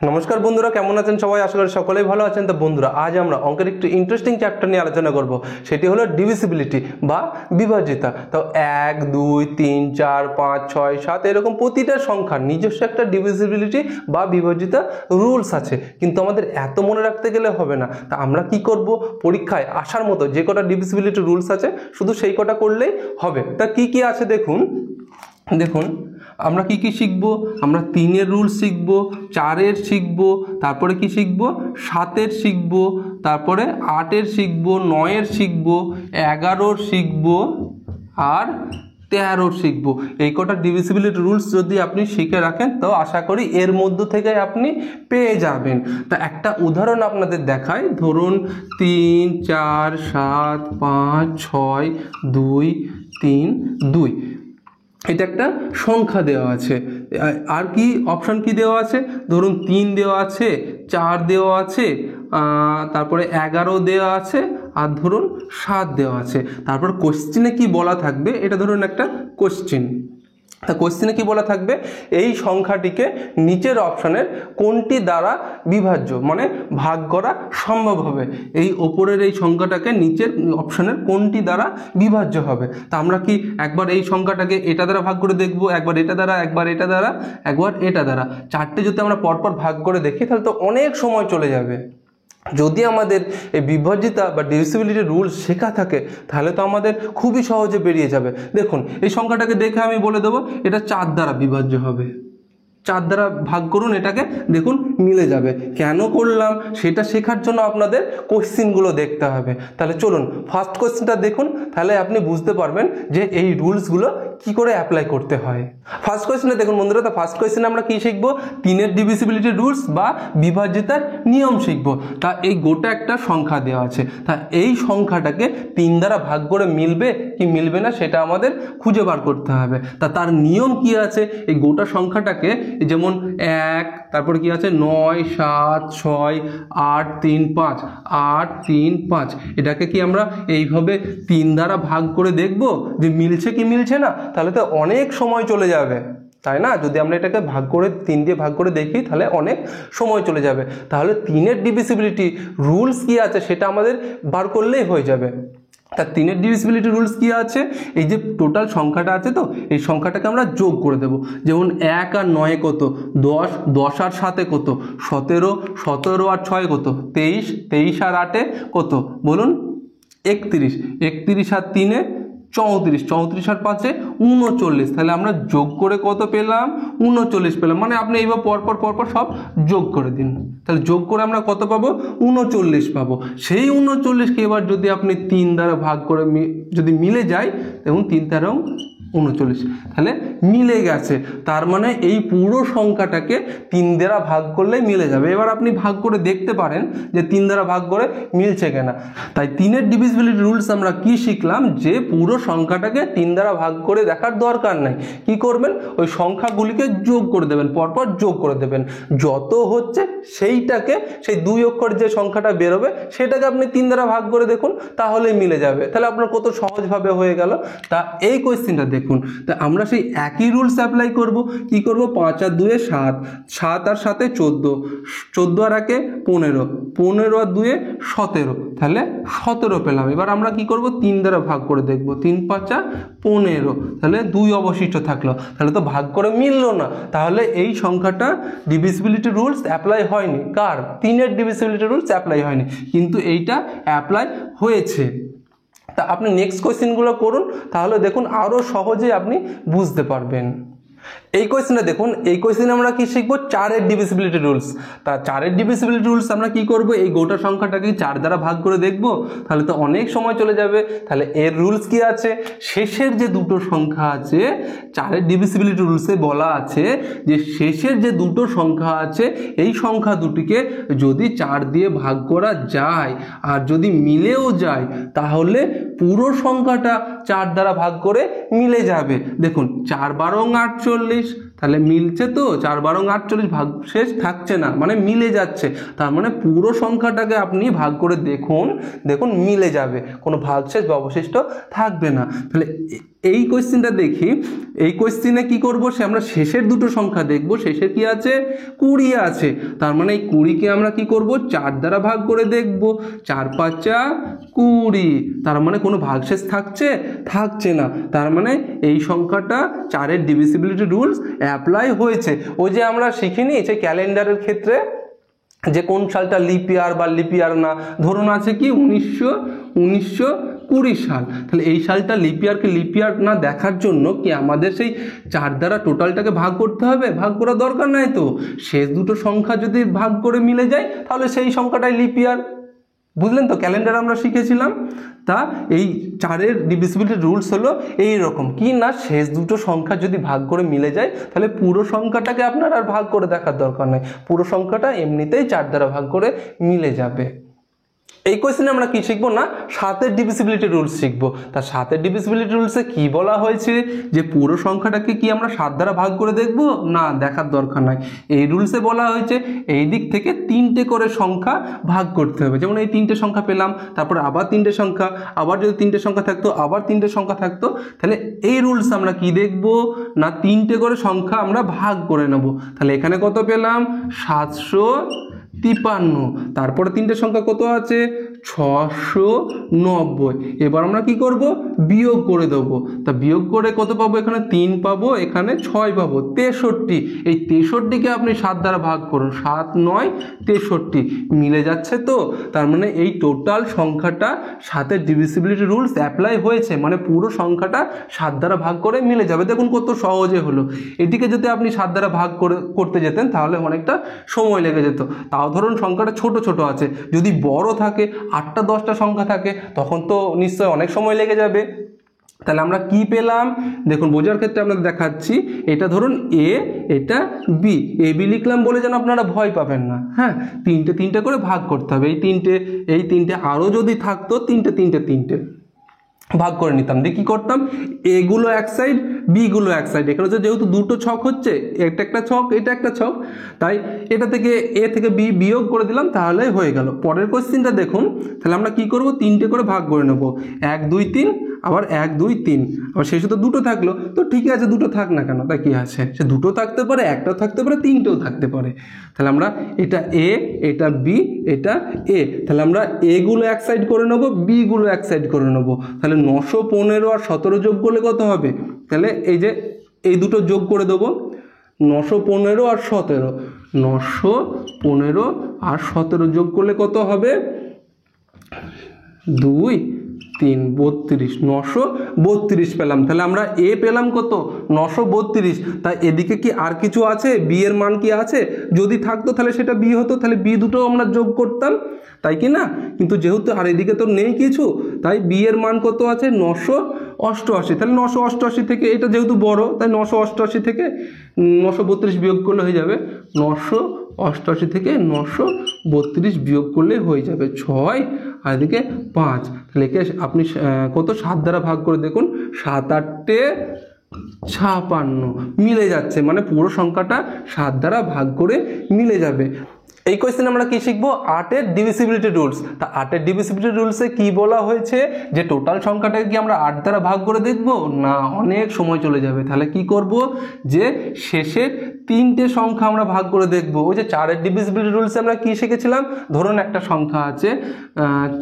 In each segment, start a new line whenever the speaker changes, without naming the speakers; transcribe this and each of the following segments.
নমস্কার বন্ধুরা, কেমন আছেন সবাই? আশা করি সকলেই ভালো আছেন। তো বন্ধুরা, আজ আমরা অঙ্কের একটু ইন্টারেস্টিং চ্যাপ্টার নিয়ে আলোচনা করব। সেটি হলো ডিভিসিবিলিটি বা বিভাজ্যতা। তো 1, 2, 3, 4, 5, 6, 7 এরকম প্রতিটা সংখ্যার নিজস্ব একটা ডিভিসিবিলিটি বা বিভাজ্যতা রুলস আছে, কিন্তু আমাদের এত মনে রাখতে গেলে হবে না। তা আমরা কি করব, পরীক্ষায় আসার মতো যে কটা ডিভিসিবিলিটি রুলস আছে শুধু সেই কটা করলেই হবে। তা কি কি আছে দেখুন আমরা কি কি শিখব। আমরা 3-এর রুল শিখব, 4-এর শিখব, তারপরে কি শিখব, 7-এর শিখব, তারপরে 8-এর শিখব, 9-এর শিখব, 11-ওর শিখব আর 13-ওর শিখব। এই কটা ডিভিসিবিলিটি রুলস যদি আপনি শিখে রাখেন তো আশা করি এর মধ্য থেকে আপনি পেয়ে যাবেন। তা একটা উদাহরণ আপনাদের দেখাই। ধরুন 3, 4, 7, 5, 6, 2, 3, 2 এটা একটা সংখ্যা দেওয়া আছে। আর কি অপশন কি দেওয়া আছে? ধরুন 3 দেওয়া আছে, 4 দেওয়া আছে, তারপরে 11 দেওয়া আছে, আর ধরুন 7 দেওয়া আছে। তারপর কোশ্চেনে কি বলা থাকবে, এটা ধরুন একটা কোশ্চেন। তা কোশ্চেনে কি বলা থাকবে, এই সংখ্যাটিকে নিচের অপশনের কোনটি দ্বারা বিভাজ্য, মানে ভাগ করা সম্ভব হবে। এই ওপরের এই সংখ্যাটাকে নিচের অপশনের কোনটি দ্বারা বিভাজ্য হবে। তা আমরা কি একবার এই সংখ্যাটাকে এটা দ্বারা ভাগ করে দেখব, একবার এটা দ্বারা, একবার এটা দ্বারা, একবার এটা দ্বারা। 4টে যদি আমরা পরপর ভাগ করে দেখি তাহলে তো অনেক সময় চলে যাবে। যদি আমাদের এই বিভাজ্যতা বা ডিভিসিবিলিটি রুলস শেখা থাকে তাহলে তো আমাদের খুবই সহজে বেরিয়ে যাবে। দেখুন এই সংখ্যাটাকে দেখে আমি বলে দেবো এটা 4 দ্বারা বিভাজ্য হবে। 4 দ্বারা ভাগ করুন, এটাকে দেখুন মিলে যাবে। কেন করলাম সেটা শেখার জন্য আপনাদের কোশ্চেনগুলো দেখতে হবে। তাহলে চলুন ফার্স্ট কোশ্চেনটা দেখুন, তাহলে আপনি বুঝতে পারবেন যে এই রুলসগুলো কি করে অ্যাপ্লাই করতে হয়। ফার্স্ট কোয়েশ্চেনে দেখুন বন্ধুরা, তো ফার্স্ট কোয়েশ্চেনে আমরা কি শিখবো, 3-এর ডিভিসিবিলিটি রুলস বা বিভাজ্যতার নিয়ম শিখবো। তা এই গোটা একটা সংখ্যা দেওয়া আছে, তা এই সংখ্যাটাকে 3 দ্বারা ভাগ করে মিলবে কি মিলবে না সেটা আমাদের খুঁজে বার করতে হবে। তা তার নিয়ম কি আছে, এই গোটা সংখ্যাটাকে যেমন 1, তারপরে কি আছে 9, 7, 6, 8, 3, 5, 8, 3, 5 এটাকে কি আমরা এইভাবে 3 দ্বারা ভাগ করে দেখব যে মিলছে কি মিলছে না? তাহলে তো অনেক সময় চলে যাবে, তাই না? যদি আমরা এটাকে ভাগ করে 3 দিয়ে ভাগ করে দেখি তাহলে অনেক সময় চলে যাবে। তাহলে 3-এর ডিভিসিবিলিটি রুলস কি আছে সেটা আমাদের বার করলেই হয়ে যাবে। তা 3-এর ডিভিসিবিলিটি রুলস কি আছে, এই যে টোটাল সংখ্যাটা আছে তো এই সংখ্যাটাকে আমরা যোগ করে দেব। যেমন 1 আর 9 কত, 10, 10 আর 7 কত, 17, 17 আর 6 কত, 23, 23 আর 8 কত বলুন, 31, 31 আর 3 34, 34 আর 5 39। তাহলে আমরা যোগ করে কত পেলাম, 39 পেলাম। মানে আপনি এইভাবে পরপর পরপর সব যোগ করে দিন, তাহলে যোগ করে আমরা কত পাবো, 39 পাবো। সেই 39কে এবার যদি আপনি 3 দ্বারা ভাগ করে যদি মিলে যায়, দেখুন 3 দ্বারাও 39, তাহলে মিলে গেছে। তার মানে এই পুরো সংখ্যাটাকে 3 দ্বারা ভাগ করলেই মিলে যাবে। এবার আপনি ভাগ করে দেখতে পারেন যে 3 দ্বারা ভাগ করে মিলছে কিনা। তাই 3-এর ডিভিসিবিলিটি রুলস আমরা কি শিখলাম, যে পুরো সংখ্যাটাকে 3 দ্বারা ভাগ করে দেখার দরকার নাই। কি করবেন, ওই সংখ্যাগুলিকে যোগ করে দেবেন, পরপর যোগ করে দেবেন। যত হচ্ছে সেইটাকে, সেই 2 অক্ষর যে সংখ্যাটা বেরোবে সেটাকে আপনি 3 দ্বারা ভাগ করে দেখুন, তাহলেই মিলে যাবে। তাহলে আপনার কত সহজভাবে হয়ে গেল। তা এই কোয়েশ্চেনটা দেখুন, তা আমরা সেই একই রুলস অ্যাপ্লাই করব। কি করব, 5 আর 2 7, 7 আর 7 14, 14 আর 1 15, 15 আর 2 17, তাহলে 17 পেলাম। এবার আমরা কি করব, 3 দ্বারা ভাগ করে দেখব। 3 5 15, তাহলে 2 অবশিষ্ট থাকলো, তাহলে তো ভাগ করে মিললো না। তাহলে এই সংখ্যাটা ডিভিসিবিলিটি রুলস অ্যাপ্লাই হয়নি। কার? 3-এর ডিভিসিবিলিটি রুলস অ্যাপ্লাই হয়নি, কিন্তু এইটা অ্যাপ্লাই হয়েছে। তা আপনি নেক্সট কোয়েশ্চেনগুলো করুন, তাহলে দেখুন আরও সহজে আপনি বুঝতে পারবেন। এই কোয়েশ্চেনটা দেখুন, এই কোয়েশ্চেনে আমরা কি শিখবো, 4-এর ডিভিসিবিলিটি রুলস। তা 4-এর ডিভিসিবিলিটি রুলস আমরা কি করব, এই গোটা সংখ্যাটাকে 4 দ্বারা ভাগ করে দেখব, তাহলে তো অনেক সময় চলে যাবে। তাহলে এর রুলস কি আছে, শেষের যে দুটো সংখ্যা আছে 4-এর ডিভিসিবিলিটি রুলসে বলা আছে যে শেষের যে দুটো সংখ্যা আছে এই সংখ্যা দুটিকে যদি 4 দিয়ে ভাগ করা যায় আর যদি মিলেও যায় তাহলে পুরো সংখ্যাটা 4 দ্বারা ভাগ করে মিলে যাবে। দেখুন 4 12 48, তাহলে মিলছে তো, 4 বারং 48, ভাগশেষ থাকছে না, মানে মিলে যাচ্ছে। তার মানে পুরো সংখ্যাটাকে আপনি ভাগ করে দেখুন, দেখুন মিলে যাবে, কোনো ভাগশেষ বা অবশিষ্ট থাকবে না। তাহলে এই কোয়েশ্চেনটা দেখি, এই কোয়েশ্চেনে কি করব, সে আমরা শেষের দুটো সংখ্যা দেখব। শেষে কি আছে, 20 আছে। তার মানে এই 20কে আমরা কি করব, 4 দ্বারা ভাগ করে দেখব। 4 5 20, তার মানে কোনো ভাগশেষ থাকছে, থাকছে না। তার মানে এই সংখ্যাটা 4-এর ডিভিজিবিলিটি রুলস অ্যাপ্লাই হয়েছে। ওই যে আমরা শিখিনি যে ক্যালেন্ডারের ক্ষেত্রে যে কোন সালটা লিপ ইয়ার বা লিপ ইয়ার না, ধরুন আছে কি 1920 সাল, তাহলে এই সালটা লিপ ইয়ারকে লিপ ইয়ার না দেখার জন্য কি আমাদের সেই 4 দ্বারা টোটালটাকে ভাগ করতে হবে? ভাগ করার দরকার নাই তো, শেষ দুটো সংখ্যা যদি ভাগ করে মিলে যায় তাহলে সেই সংখ্যাটাই লিপ ইয়ার। বুঝলেন তো, ক্যালেন্ডার আমরা শিখেছিলাম। তা এই 4-এর ডিভিজিবিলিটি রুলস হলো এই রকম, কি না শেষ দুটো সংখ্যা যদি ভাগ করে মিলে যায় তাহলে পুরো সংখ্যাটাকে আপনার আর ভাগ করে দেখার দরকার নেই, পুরো সংখ্যাটা এমনিতেই 4 দ্বারা ভাগ করে মিলে যাবে। এই কোয়েশ্চেনে আমরা কি শিখবো না, 7-এর ডিভিজিবিলিটি রুলস শিখবো। তা 7-এর ডিভিজিবিলিটি রুলসে কি বলা হয়েছে, যে পুরো সংখ্যাটাকে কি আমরা 7 দ্বারা ভাগ করে দেখবো? না, দেখার দরকার নাই। এই রুলসে বলা হয়েছে এই দিক থেকে 3টে করে সংখ্যা ভাগ করতে হবে। যেমন এই 3টে সংখ্যা পেলাম, তারপর আবার 3টে সংখ্যা, আবার যদি 3টে সংখ্যা থাকতো আবার 3টে সংখ্যা থাকতো, তাহলে এই রুলস আমরা কি দেখবো না, 3টে করে সংখ্যা আমরা ভাগ করে নেব। তাহলে এখানে কত পেলাম, 753। তারপরে 3টে সংখ্যা কত আছে, 690। এবার আমরা কি করব, বিয়োগ করে দেবো। তা বিয়োগ করে কত পাবো, এখানে 3 পাবো, এখানে 6 পাবো, 63। এই 63কে আপনি 7 দ্বারা ভাগ করুন, 7 9 63, মিলে যাচ্ছে তো। তার মানে এই টোটাল সংখ্যাটা 7-এর ডিভিজিবিলিটি রুলস অ্যাপ্লাই হয়েছে, মানে পুরো সংখ্যাটা 7 দ্বারা ভাগ করে মিলে যাবে। দেখুন কত সহজে হলো। এটিকে যদি আপনি 7 দ্বারা ভাগ করতে যেতেন তাহলে অনেকটা সময় লেগে যেত। তাও ধরুন সংখ্যাটা ছোট ছোট আছে, যদি বড় থাকে 8টা 10টা সংখ্যা থাকে তখন তো নিশ্চয় অনেক সময় লেগে যাবে। তাহলে আমরা কি পেলাম, দেখুন বোঝার ক্ষেত্রে আপনাদের দেখাচ্ছি। এটা ধরুন এ, এটা বি, এ বি লিখলাম বলে যেন আপনারা ভয় পাবেন না। হ্যাঁ, 3টে করে ভাগ করতে হবে। এই তিনটে আরও যদি থাকতো 3টে ভাগ করে নিতাম, দিয়ে কী করতাম, এগুলো এক সাইড, বিগুলো এক সাইড। এখানে তো যেহেতু দুটো ছক হচ্ছে, এটা একটা ছক, এটা একটা ছক, তাই এটা থেকে এ থেকে বি বিয়োগ করে দিলাম, তাহলে হয়ে গেল। পরের কোশ্চেনটা দেখুন, তাহলে আমরা কি করব, 3টে করে ভাগ করে নেব। 1 2 3, আবার 1 2 3, আবার শেষে তো দুটো থাকলো, তো ঠিক আছে দুটো থাক না কেন, তাই কি আছে, সে দুটো থাকতে পারে, একটাও থাকতে পারে, 3টেও থাকতে পারে। তাহলে আমরা এটা এ, এটা বি, এটা এ, তাহলে আমরা এগুলো এক সাইড করে নেবো, বিগুলো এক সাইড করে নেবো। তাহলে 915 আর 17 যোগ করলে কত হবে, তাহলে এই যে এই দুটো যোগ করে দেবো, 915 আর 17, 915 আর 17 যোগ করলে কত হবে, 2 3 32, 932 পেলাম। তাহলে আমরা এ পেলাম কত, 932। তাই এদিকে কি আর কিছু আছে, বি এর মান কি আছে, যদি থাকতো তাহলে সেটা বি হতো, তাহলে বি দুটো আমরা যোগ করতাম, তাই কি না। কিন্তু যেহেতু আর এদিকে তো নেই কিছু, তাই বি এর মান কত আছে, 988। তাহলে 988 থেকে এটা যেহেতু বড়, তাই 988 থেকে 932 বিয়োগ করলে হয়ে যাবে, 988 থেকে 932 বিয়োগ করলে হয়ে যাবে 6, আর এদিকে 5। তাহলে একে আপনি কত, 7 দ্বারা ভাগ করে দেখুন, 7 8 56, মিলে যাচ্ছে, মানে পুরো সংখ্যাটা 7 দ্বারা ভাগ করে মিলে যাবে। এই কোয়েশ্চেনে আমরা কি শিখবো, 8-এর ডিভিজিবিলিটি রুলস। তা 8-এর ডিভিজিবিলিটি রুলসে কি বলা হয়েছে, যে টোটাল সংখ্যাটাকে কি আমরা 8 দ্বারা ভাগ করে দেখব না, অনেক সময় চলে যাবে। তাহলে কি করব, যে শেষের 3টে সংখ্যা আমরা ভাগ করে দেখব। ওই যে 4-এর ডিভিজিবিলিটি রুলসে আমরা কি শিখেছিলাম, ধরুন একটা সংখ্যা আছে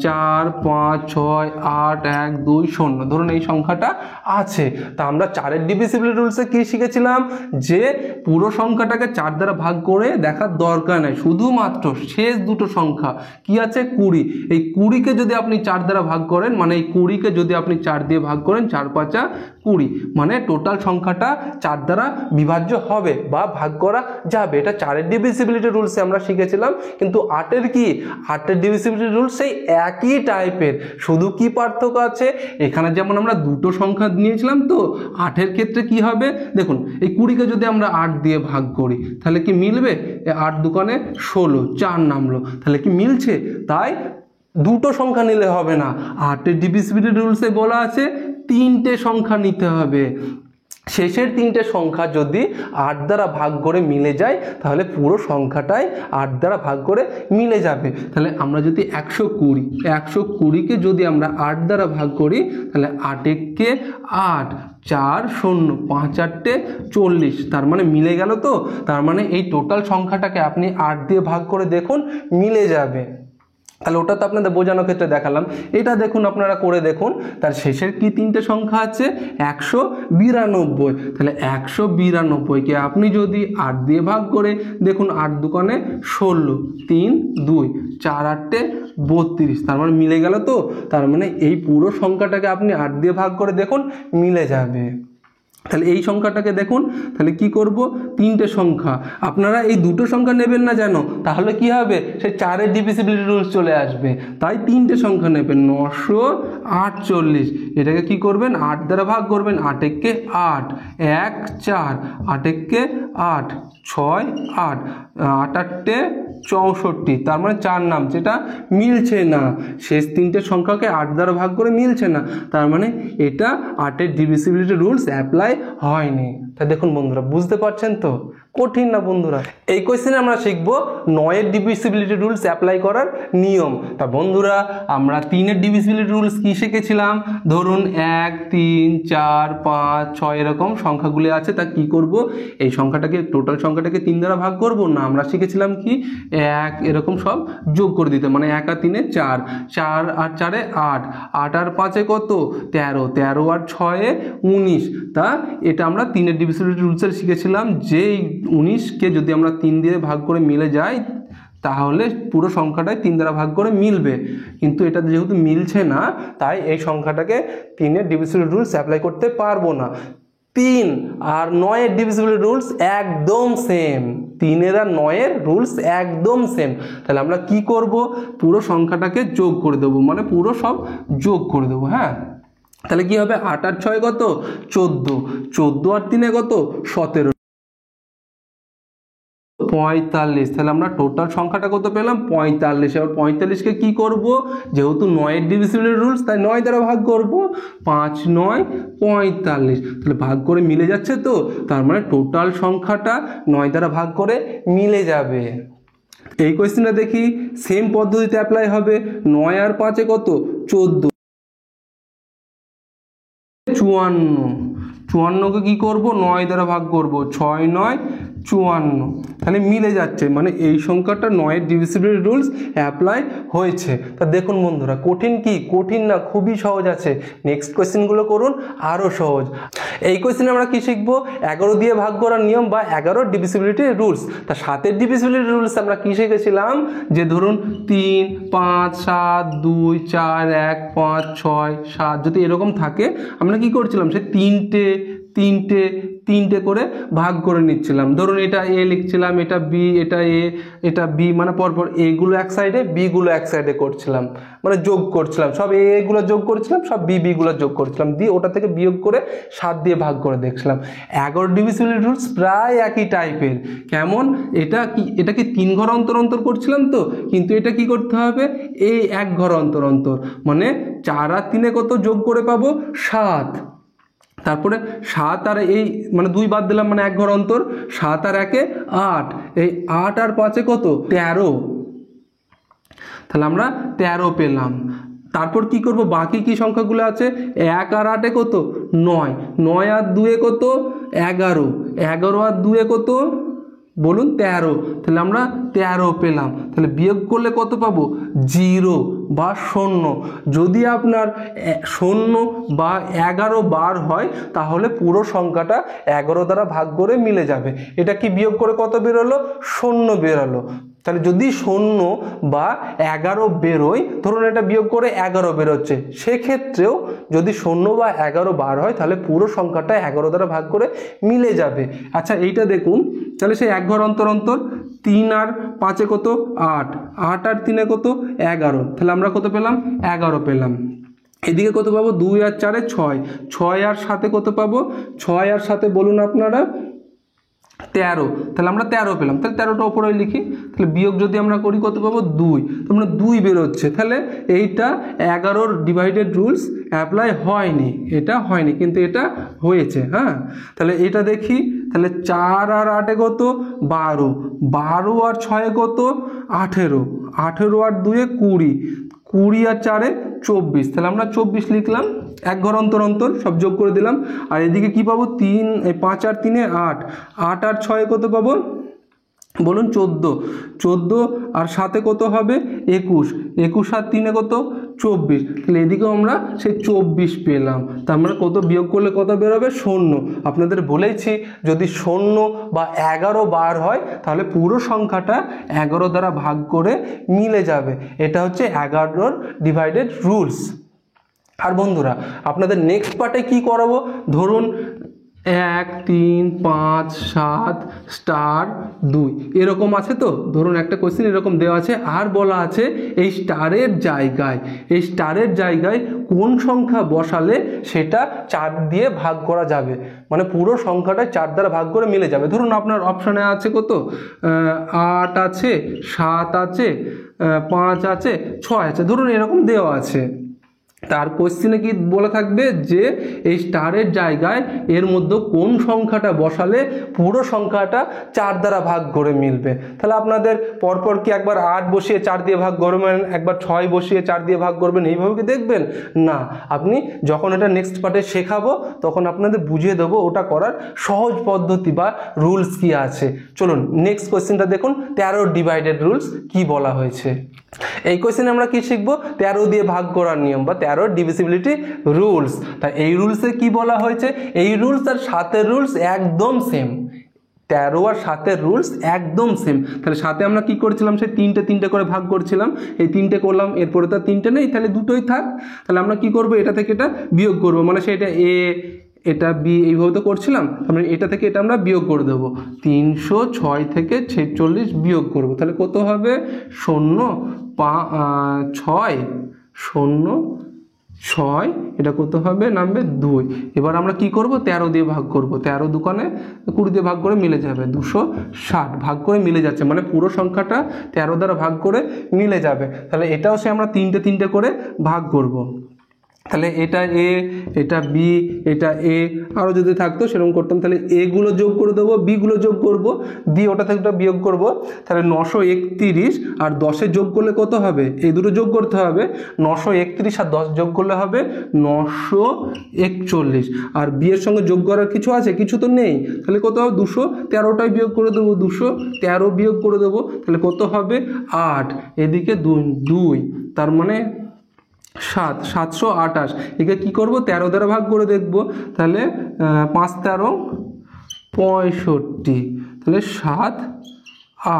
4 5 6 8 1 2 0, ধরুন এই সংখ্যাটা আছে। তা আমরা 4-এর ডিভিজিবিলিটি রুলসে কি শিখেছিলাম, যে পুরো সংখ্যাটাকে 4 দ্বারা ভাগ করে দেখার দরকার নেই, শুধুমাত্র শেষ দুটো সংখ্যা কি আছে, 20। এই 20কে যদি আপনি 4 দ্বারা ভাগ করেন, মানে এই 20কে যদি আপনি 4 দিয়ে ভাগ করেন, 4 5 20, মানে টোটাল সংখ্যাটা 4 দ্বারা বিভাজ্য হবে বা ভাগ করা যাবে। এটা 4-এর ডিভিজিবিলিটি রুলসে আমরা শিখেছিলাম। কিন্তু 8-এর কি, 8-এর ডিভিজিবিলিটি রুলস সেই একই টাইপের, শুধু কি পার্থক্য আছে, এখানে যেমন আমরা দুটো সংখ্যা নিয়েছিলাম, তো 8-এর ক্ষেত্রে কি হবে, দেখুন এই 20কে যদি আমরা 8 দিয়ে ভাগ করি তাহলে কি মিলবে, 8 দুগুণে 16, 4 নামলো, তাহলে কি মিলছে। তাই দুটো সংখ্যা নিলে হবে না, 8-এর ডিভিজিবিলিটি রুলসে বলা আছে 3টে সংখ্যা নিতে হবে। শেষের তিনটে সংখ্যা যদি 8 দ্বারা ভাগ করে মিলে যায় তাহলে পুরো সংখ্যাটাই 8 দ্বারা ভাগ করে মিলে যাবে। তাহলে আমরা যদি 120কে যদি আমরা 8 দ্বারা ভাগ করি তাহলে 8 একে 8, 4 0, 5 8 40, তার মানে মিলে গেল। তো তার মানে এই টোটাল সংখ্যাটাকে আপনি 8 দিয়ে ভাগ করে দেখুন মিলে যাবে। তাহলে ওটা তো আপনাদের বোঝানোর ক্ষেত্রে দেখালাম, এটা দেখুন আপনারা করে দেখুন। তার শেষের কি তিনটে সংখ্যা আছে 192, তাহলে 192কে আপনি যদি 8 দিয়ে ভাগ করে দেখুন 8 দুগুণে 16, 3 2, 4 8 32, তার মানে মিলে গেল। তো তার মানে এই পুরো সংখ্যাটাকে আপনি 8 দিয়ে ভাগ করে দেখুন মিলে যাবে। তাহলে এই সংখ্যাটাকে দেখুন, তাহলে কি করব, তিনটে সংখ্যা আপনারা এই দুটো সংখ্যা নেবেন না যেন, তাহলে কি হবে সেই 4-এর ডিভিজিবিলিটি রুলস চলে আসবে। তাই তিনটে সংখ্যা নেবেন 948, এটাকে কি করবেন 8 দ্বারা ভাগ করবেন, 8 একে 8, 1 4, 8 একে 8, 6 8, 8 8 64, তার মানে 4 নাম যেটা মিলছে না, শেষ তিনটে সংখ্যাকে 8 দ্বারা ভাগ করে মিলছে না, তার মানে এটা 8-এর ডিভিজিবিলিটি রুলস অ্যাপ্লাই হয়নি। তা দেখুন বন্ধুরা, বুঝতে পারছেন তো, কঠিন না বন্ধুরা। এই কোয়েশ্চেনে আমরা শিখবো 9-এর ডিভিজিবিলিটি রুলস অ্যাপ্লাই করার নিয়ম। তা বন্ধুরা আমরা 3-এর ডিভিজিবিলিটি রুলস কি শিখেছিলাম, ধরুন 1 3 4 5 6 এরকম সংখ্যাগুলি আছে, তা কি করব, এই সংখ্যাটাকে টোটাল সংখ্যাটাকে 3 দ্বারা ভাগ করব না, আমরা শিখেছিলাম কি 1 এরকম সব যোগ করে দিতে, মানে 1 আর 3 4, 4 আর 4 8, 8 আর 5 কত 13, 13 আর 6 19, তা এটা আমরা 3-এর ডিভিজিবিলিটি রুলসের শিখেছিলাম যে 19কে যদি আমরা 3 দিয়ে ভাগ করে মিলে যাই তাহলে পুরো সংখ্যাটাই 3 দ্বারা ভাগ করে মিলবে, কিন্তু এটা যেহেতু মিলছে না তাই এই সংখ্যাটাকে 3-এর ডিভিজিবিলিটি রুলস অ্যাপ্লাই করতে পারবো না। 3 আর 9-এর ডিভিজিবিলিটি রুলস একদম সেম, 3-এর আর 9-এর রুলস একদম সেম। তাহলে আমরা কি করব, পুরো সংখ্যাটাকে যোগ করে দেবো, মানে পুরো সব যোগ করে দেবো। হ্যাঁ, তাহলে কি হবে 8 আর 6 কত 14, 14 আর 3 কত 17, 45, তাহলে আমরা টোটাল সংখ্যাটা কত পেলাম 45। এবার 45কে কি করব, যেহেতু 9-এর ডিভিজিবিলিটি রুলস তাই 9 দ্বারা ভাগ করব, 5 9 45, তাহলে ভাগ করে মিলে যাচ্ছে। তো তার মানে টোটাল সংখ্যাটা 9 দ্বারা ভাগ করে মিলে যাবে। এই কোয়েশ্চেনটা দেখি সেম পদ্ধতিতে অ্যাপ্লাই হবে, 9 আর 5 কত 14, 54, 54কে কি করব 9 দ্বারা ভাগ করব, 6 9 54, তাহলে মিলে যাচ্ছে, মানে এই সংখ্যাটা 9-এর ডিভিজিবিলিটি রুলস অ্যাপ্লাই হয়েছে। তা দেখুন বন্ধুরা, কঠিন কি, কঠিন না, খুবই সহজ আছে। নেক্সট কোয়েশ্চেনগুলো করুন আরও সহজ। এই কোয়েশ্চেনে আমরা কি শিখবো, 11 দিয়ে ভাগ করার নিয়ম বা 11-র ডিভিজিবিলিটি রুলস। তা 7-এর ডিভিজিবিলিটি রুলস আমরা কি শিখেছিলাম, যে ধরুন 3 5 7 2 4 1 5 6 7 যদি এরকম থাকে আমরা কি করছিলাম, সে তিনটে করে ভাগ করে নিচ্ছিলাম। ধরুন এটা এ লিখছিলাম, এটা বি, এটা এ, এটা বি, মানে পরপর এগুলো এক সাইডে বিগুলো এক সাইডে করছিলাম, মানে যোগ করছিলাম, সব এগুলো যোগ করছিলাম, সব বিগুলো যোগ করছিলাম, দিয়ে ওটা থেকে বিয়োগ করে 7 দিয়ে ভাগ করে দেখছিলাম। 11 ডিভিজিবিলিটি রুলস প্রায় একই টাইপের। কেমন, এটা কি 3 ঘর অন্তর অন্তর করছিলাম তো, কিন্তু এটা কি করতে হবে এই 1 ঘর অন্তর অন্তর, মানে 4 আর 3 কত যোগ করে পাবো 7, তারপরে 7 আর এই মানে 2 বাদ দিলাম, মানে 1 ঘর অন্তর, 7 আর 1 8, এই 8 আর 5 কত 13, তাহলে আমরা 13 পেলাম। তারপর কি করব, বাকি কি সংখ্যাগুলো আছে, 1 আর 8 কত 9, 9 আর 2 কত 11, 11 আর 2 কত বলুন 13, তাহলে আমরা 13 পেলাম। তাহলে বিয়োগ করলে কত পাবো 0 বা 0। যদি আপনার 0 বা 11 বার হয় তাহলে পুরো সংখ্যাটা 11 দ্বারা ভাগ করে মিলে যাবে। এটা কি বিয়োগ করে কত বেরোলো 0 বেরোলো। তাহলে যদি 0 বা 11 বেরোয়, ধরুন এটা বিয়োগ করে 11 বেরোচ্ছে, সেক্ষেত্রেও যদি 0 বা 11 বার হয় তাহলে পুরো সংখ্যাটা 11 দ্বারা ভাগ করে মিলে যাবে। আচ্ছা এইটা দেখুন, তাহলে সেই 1 ঘর অন্তর অন্তর, 3 আর 5 কত 8, 8 আর 3 কত 11, তাহলে আমরা কত পেলাম 11 পেলাম। এদিকে কত পাবো 2 আর 4 6, 6 আর 7 কত পাবো, 6 আর 7 বলুন আপনারা 13, তাহলে আমরা 13 পেলাম, তাহলে 13টা ওপরে লিখি, তাহলে বিয়োগ যদি আমরা করি কত পাবো 2, তোমরা 2 বেরোচ্ছে, তাহলে এইটা 11 ডিভাইডেড রুলস অ্যাপ্লাই হয়নি, এটা হয়নি কিন্তু এটা হয়েছে। হ্যাঁ, তাহলে এটা দেখি, তাহলে 4 আর 8 কত 12, 12 আর 6 কত 18, 18 আর 2 20, 20 আর 4 24, তাহলে আমরা 24 লিখলাম, এক ঘর অন্তর অন্তর সব যোগ করে দিলাম। আর এদিকে কি পাবো 5 আর 3 8, 8 আর 6 কত পাবো বলুন 14, 14 আর 7 কত হবে 21, 21 আর 3 কত 24, তাহলে এদিকেও আমরা সেই 24 পেলাম। তা আমরা কত বিয়োগ করলে কত বেরোবে 0। আপনাদের বলেছি যদি 0 বা 11 বার হয় তাহলে পুরো সংখ্যাটা 11 দ্বারা ভাগ করে মিলে যাবে। এটা হচ্ছে 11 ডিভাইডেড রুলস। আর বন্ধুরা আপনাদের নেক্সট পার্টে কি করাবো, ধরুন 1 3 5 7 স্টার 2 এরকম আছে। তো ধরুন একটা কোশ্চেন এরকম দেওয়া আছে, আর বলা আছে এই স্টারের জায়গায় কোন সংখ্যা বসালে সেটা 4 দিয়ে ভাগ করা যাবে, মানে পুরো সংখ্যাটা 4 দ্বারা ভাগ করে মিলে যাবে। ধরুন আপনার অপশনে আছে কত 8 আছে, 7 আছে, 5 আছে, 6 আছে, ধরুন এরকম দেওয়া আছে। তার কোশ্চেনে কি বলে থাকবে যে এই স্টারের জায়গায় এর মধ্যে কোন সংখ্যাটা বসালে পুরো সংখ্যাটা 4 দ্বারা ভাগ করে মিলবে। তাহলে আপনাদের পরপর কি একবার 8 বসিয়ে 4 দিয়ে ভাগ করবেন, একবার 6 বসিয়ে 4 দিয়ে ভাগ করবেন, এইভাবে কি দেখবেন না। আপনি যখন এটা নেক্সট পার্টে শেখাবো তখন আপনাদের বুঝিয়ে দেবো ওটা করার সহজ পদ্ধতি বা রুলস কি আছে। চলুন নেক্সট কোশ্চেনটা দেখুন, 13 ডিভাইডেড রুলস কি বলা হয়েছে। এই কোশ্চেনে আমরা কি শিখবো 13 দিয়ে ভাগ করার নিয়ম বা 13 ডিভিজিবিলিটি রুলস। তাই এই রুলসে কি বলা হয়েছে, এই রুলস আর 7 রুলস একদম সেম, 13 আর 7 রুলস একদম সেম। তাহলে 7 আমরা কি করেছিলাম, সেই 3টে করে ভাগ করছিলাম, এই 3টে করলাম, এরপরে তো 3টে নেই, তাহলে 2টোই থাক। তাহলে আমরা কি করব, এটা থেকে এটা বিয়োগ করব, মানে সেটা এ এটা বি এইভাবে তো করছিলাম, তাহলে এটা থেকে এটা আমরা বিয়োগ করে দেবো। 306 থেকে 46 বিয়োগ করব, তাহলে কত হবে 0 6 0 6, এটা কত হবে নামবে 2। এবার আমরা কি করব 13 দিয়ে ভাগ করব, 13 দুকানে 20 দিয়ে ভাগ করে মিলে যাবে 260, ভাগ করে মিলে যাচ্ছে, মানে পুরো সংখ্যাটা 13 দ্বারা ভাগ করে মিলে যাবে। তাহলে এটাও সে আমরা 3টে করে ভাগ করব। তাহলে এটা এ, এটা বি, এটা এ, আরও যদি থাকতো সেরকম করতাম। তাহলে এগুলো যোগ করে দেবো, বিগুলো যোগ করব, দিয়ে ওটা থেকে ওটা বিয়োগ করব। তাহলে 931 আর 10 যোগ করলে কত হবে, এই দুটো যোগ করতে হবে, 931 আর 10 যোগ করলে হবে 941। আর বি এর সঙ্গে যোগ করার কিছু আছে, কিছু তো নেই, তাহলে কত হবে 213টাই বিয়োগ করে দেবো, 213 বিয়োগ করে দেবো, তাহলে কত হবে 8, এদিকে 2, তার মানে 7, 728। একে কী করবো 13 দ্বারা ভাগ করে দেখবো, তাহলে 5 13 65, তাহলে 7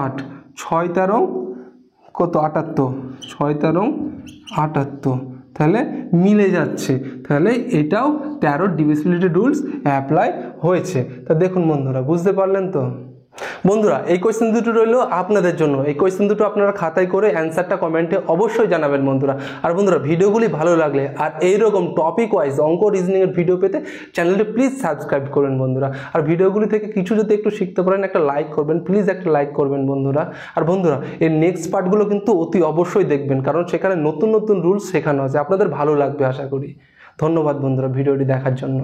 8, 6 13 কত 78, 6 13 78, তাহলে মিলে যাচ্ছে। তাহলে এটাও 13 ডিভিজিবিলিটি রুলস অ্যাপ্লাই হয়েছে। তা দেখুন বন্ধুরা, বুঝতে পারলেন তো। বন্ধুরা এই কোয়েশ্চেন দুটো রইলো আপনাদের জন্য, এই কোয়েশ্চেন দুটো আপনারা খাতায় করে অ্যান্সারটা কমেন্টে অবশ্যই জানাবেন বন্ধুরা। আর বন্ধুরা ভিডিওগুলি ভালো লাগলে আর এইরকম টপিক ওয়াইজ অঙ্ক রিজনিংয়ের ভিডিও পেতে চ্যানেলটি প্লিজ সাবস্ক্রাইব করবেন বন্ধুরা। আর ভিডিওগুলি থেকে কিছু যদি একটু শিখতে পারেন একটা লাইক করবেন, প্লিজ একটা লাইক করবেন বন্ধুরা। আর বন্ধুরা এর নেক্সট পার্টগুলো কিন্তু অতি অবশ্যই দেখবেন, কারণ সেখানে নতুন নতুন রুলস শেখানো আছে, আপনাদের ভালো লাগবে আশা করি। ধন্যবাদ বন্ধুরা ভিডিওটি দেখার জন্য।